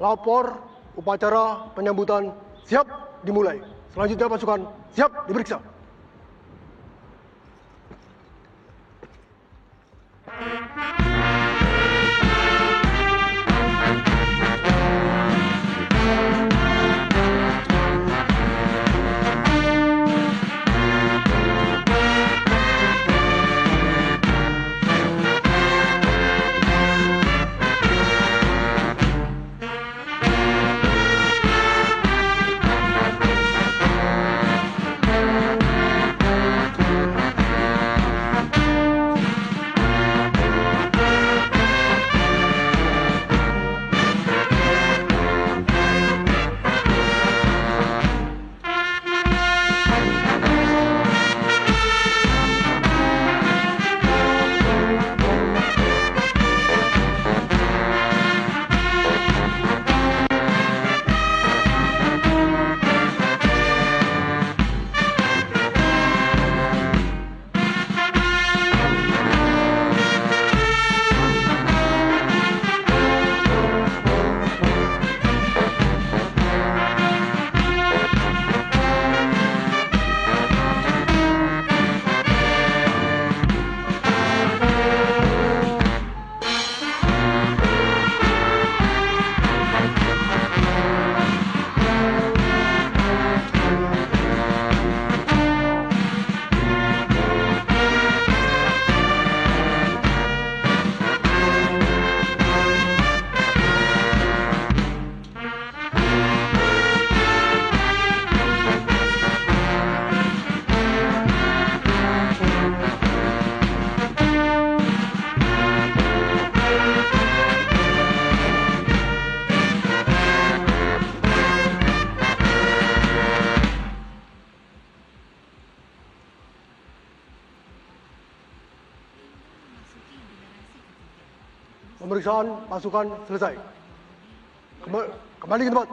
Lapor upacara penyambutan siap dimulai. Selanjutnya pasukan siap diperiksa. Pemeriksaan pasukan selesai. Kembali ke tempat.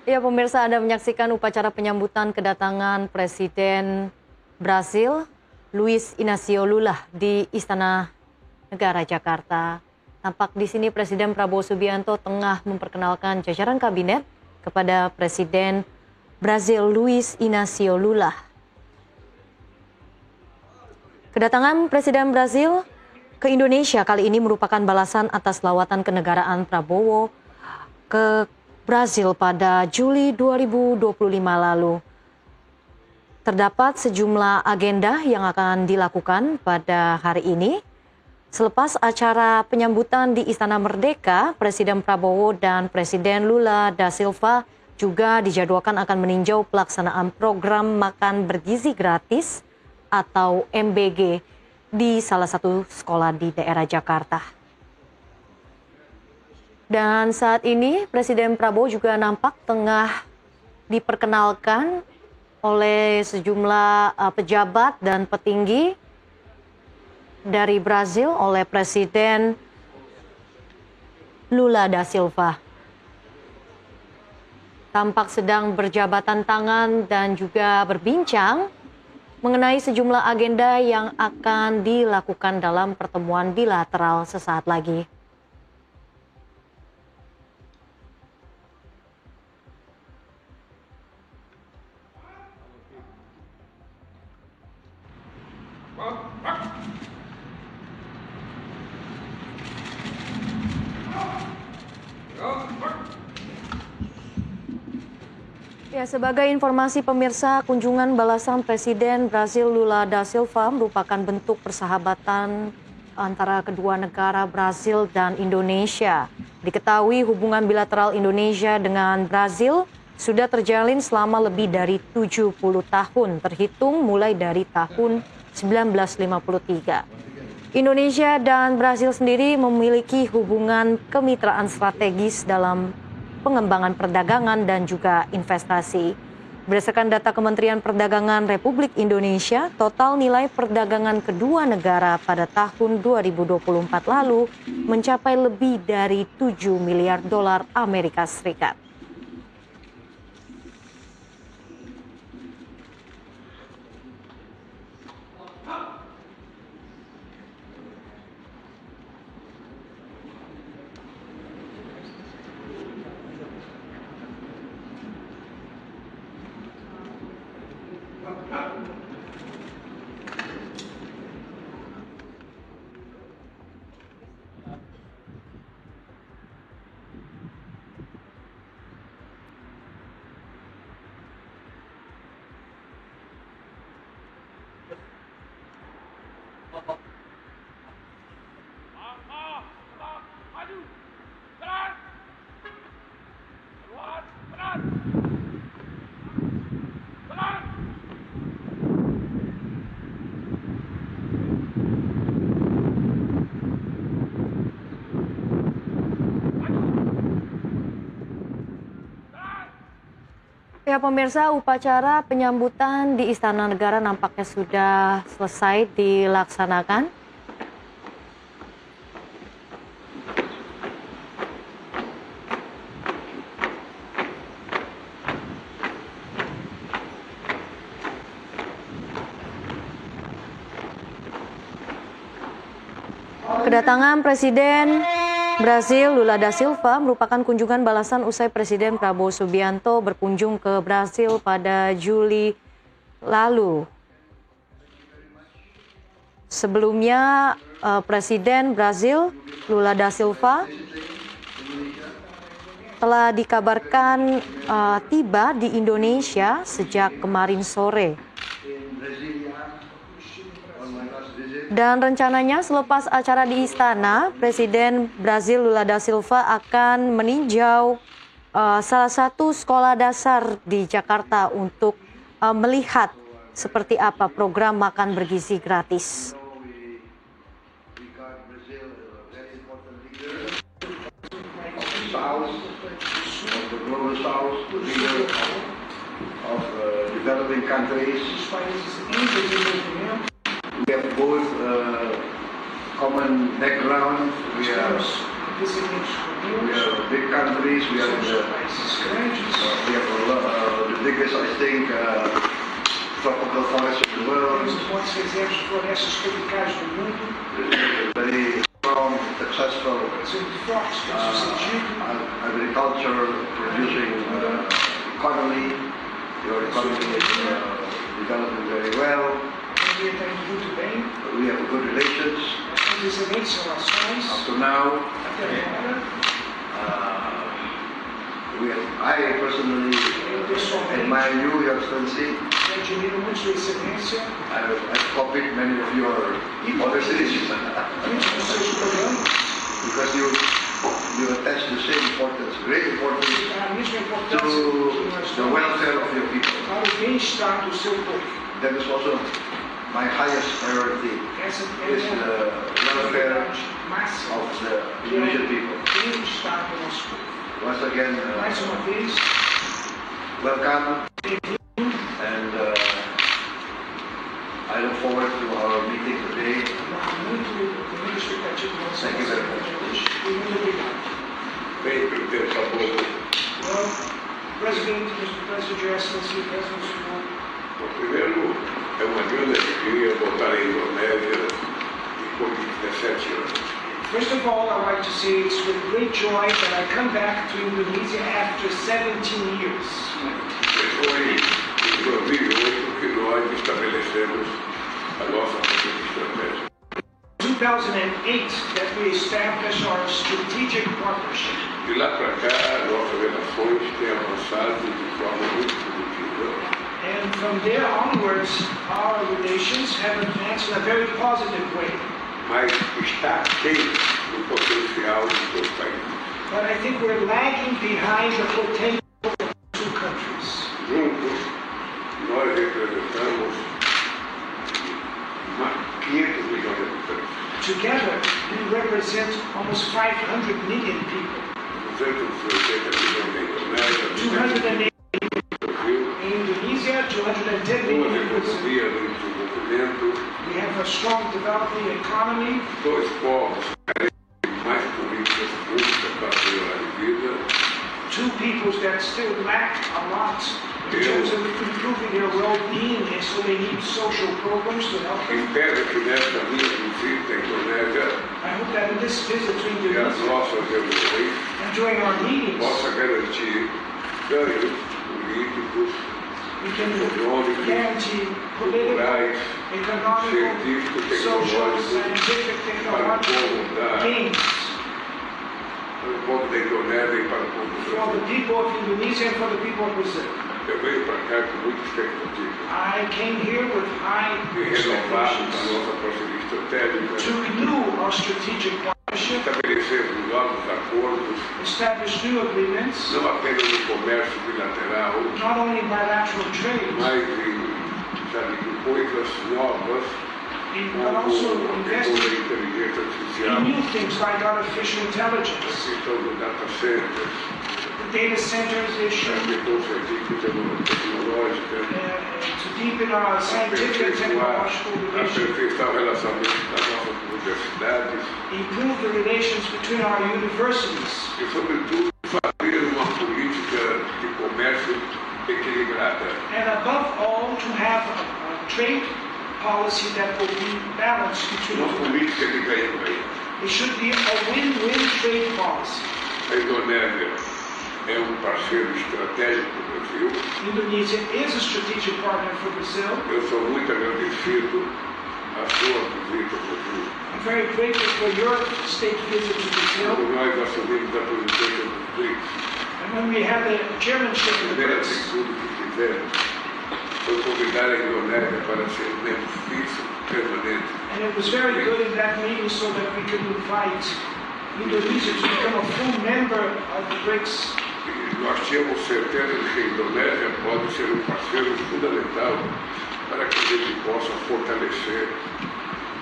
Ya, pemirsa, Anda menyaksikan upacara penyambutan kedatangan Presiden Brasil, Luiz Inácio Lula di Istana Negara Jakarta. Tampak di sini Presiden Prabowo Subianto tengah memperkenalkan jajaran kabinet kepada Presiden Brasil Luiz Inácio Lula. Kedatangan Presiden Brasil ke Indonesia kali ini merupakan balasan atas lawatan kenegaraan Prabowo ke Brasil pada Juli 2025 lalu. Terdapat sejumlah agenda yang akan dilakukan pada hari ini. Selepas acara penyambutan di Istana Merdeka, Presiden Prabowo dan Presiden Lula da Silva juga dijadwalkan akan meninjau pelaksanaan program makan bergizi gratis atau MBG di salah satu sekolah di daerah Jakarta. Dan saat ini Presiden Prabowo juga nampak tengah diperkenalkan oleh sejumlah pejabat dan petinggi dari Brasil oleh Presiden Lula da Silva. Tampak sedang berjabatan tangan dan juga berbincang mengenai sejumlah agenda yang akan dilakukan dalam pertemuan bilateral sesaat lagi. Ya, sebagai informasi pemirsa, kunjungan balasan Presiden Brasil Lula da Silva merupakan bentuk persahabatan antara kedua negara Brasil dan Indonesia. Diketahui hubungan bilateral Indonesia dengan Brasil sudah terjalin selama lebih dari 70 tahun, terhitung mulai dari tahun 1953. Indonesia dan Brasil sendiri memiliki hubungan kemitraan strategis dalam pengembangan perdagangan dan juga investasi. Berdasarkan data Kementerian Perdagangan Republik Indonesia, total nilai perdagangan kedua negara pada tahun 2024 lalu mencapai lebih dari 7 miliar dolar Amerika Serikat. Ya pemirsa, upacara penyambutan di Istana Negara nampaknya sudah selesai dilaksanakan. Kedatangan Presiden Brasil Lula da Silva merupakan kunjungan balasan usai Presiden Prabowo Subianto berkunjung ke Brasil pada Juli lalu. Sebelumnya, Presiden Brasil Lula da Silva telah dikabarkan tiba di Indonesia sejak kemarin sore. Dan rencananya selepas acara di Istana, Presiden Brasil Lula da Silva akan meninjau salah satu sekolah dasar di Jakarta untuk melihat seperti apa program makan bergizi gratis. We have both common background. We are big countries. We have the biggest, I think, tropical forest of the world. Very strong, successful agriculture producing economy. Your economy is developing very well. We have good relations. Up to now, I personally admire you, Your Excellency. I've copied many of your policies because you attach the same importance, great importance to the welfare of your people. That is also my highest priority, is the welfare of the Indonesian people. Once again, welcome, and I look forward to our meeting today. Thank you very much. President, Mr. President, Your Excellency, President Senhor. Primeiro, é uma grande alegria voltar à Indonésia depois de 17 anos. First of all, I'd like to say it's with great joy that I come back to Indonesia after 17 years. Foi em 2008 que nós estabelecemos a nossa estratégia. 2008 that we established our strategic partnership. De lá para cá, nossas relações têm avançado de forma muito positiva. And from there onwards, our relations have advanced in a very positive way. Mas está aquém do potencial de todo o país. But I think we're lagging behind the potential of the two countries. Together, we represent almost 500 million people. 280 milhões na Indonésia, 280 in Indonesia, 210 boas million in Brazil. economias em desenvolvimento, We have a strong developing economy, dois povos carecem de mais políticas públicas para melhorar a vida. two peoples that still lack a lot in terms of improving their well-being, and so they need social programs to help them. Espero que nesta minha visita à Indonésia I hope that in this visit to e as Indonesia nossas reuniões and during our meetings, possa garantir ganhos políticos, we can econômicos, guarantee political, culturais, economical, científicos, social, tecnológicos scientific, para o povo technological da, gains para o povo da Indonésia e para o povo do for the Brasil. people of Indonesia and for the people of Brazil. Eu venho para cá com muita expectativa I came here with high de renovar a expectations nossa parceria estratégica, to renew our strategic partnership, estabelecer novos acordos, establish new agreements, não apenas no comércio bilateral, not only bilateral trade, mas em coisas novas, but also como a invest questão da inteligência artificial, in new things like artificial a intelligence, questão do data centers, the data centers a issue, questão científica e tecnológica, to deepen our scientific and technological relations, aperfeiçoar o relacionamento das nossas universidades improve the relations between our universities, e, sobretudo, fazer uma política de comércio equilibrada. and above all, to have a trade policy that will be balanced between Uma the two. política de ganha-ganha. It should be a win-win trade policy. A Indonésia é um parceiro estratégico do Brasil. Indonesia is a strategic partner for Brazil. Eu sou muito agradecido à sua visita ao Brasil. I'm very grateful for your state visit to Brazil. Quando nós assumimos a presidência dos BRICS, And when we had the chairmanship a of the primeira BRICS, atitude que fizemos foi convidar a Indonésia para ser membro fixo permanente. and it was very good in that meeting so that we could invite Indonesia to become a full member of the BRICS. E nós tínhamos certeza de que a Indonésia pode ser um parceiro fundamental para que a gente possa fortalecer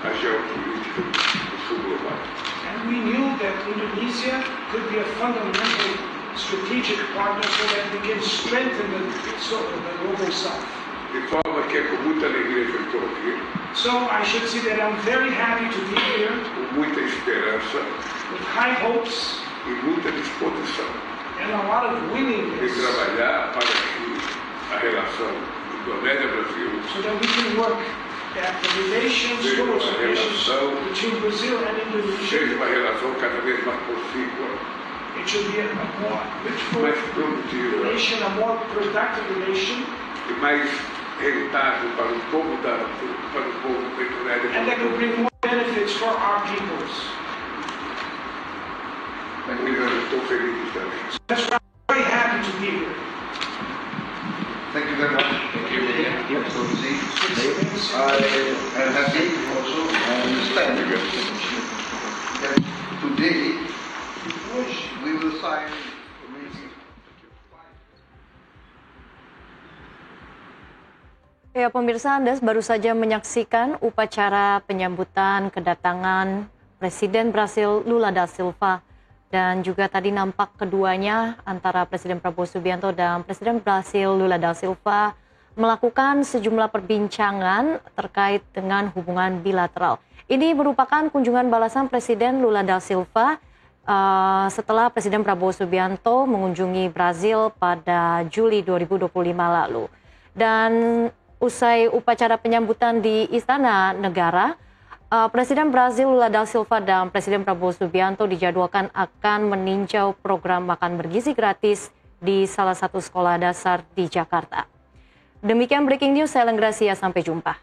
a geopolítica do sul global. And we knew that Indonesia could be a fundamental strategic partner so that we can strengthen the global south. De forma que é com muita alegria que eu estou aqui, So I should say that I'm very happy to be here com muita esperança with high hopes e muita disposição and a lot of de willingness trabalhar para que a relação Indonésia-Brasil so that we can work that the relations, close relations between Brazil and Indonesia, seja uma relação cada vez mais profícua, it should be a more richful mais produtiva relation, a more productive relation, e mais rentável para o povo da Indonésia. and that could bring more benefits for our peoples. Eu estou feliz de estar aqui. That's why I'm very happy to be here. Thank you very much. Thank you. Excellency. I am happy also, I understand that today we will sign Ya, pemirsa, Anda baru saja menyaksikan upacara penyambutan kedatangan Presiden Brasil Lula da Silva. Dan juga tadi nampak keduanya antara Presiden Prabowo Subianto dan Presiden Brasil Lula da Silva melakukan sejumlah perbincangan terkait dengan hubungan bilateral. Ini merupakan kunjungan balasan Presiden Lula da Silva setelah Presiden Prabowo Subianto mengunjungi Brazil pada Juli 2025 lalu. Dan usai upacara penyambutan di Istana Negara, Presiden Brazil Lula da Silva dan Presiden Prabowo Subianto dijadwalkan akan meninjau program makan bergizi gratis di salah satu sekolah dasar di Jakarta. Demikian breaking news, saya Lenggracia, sampai jumpa.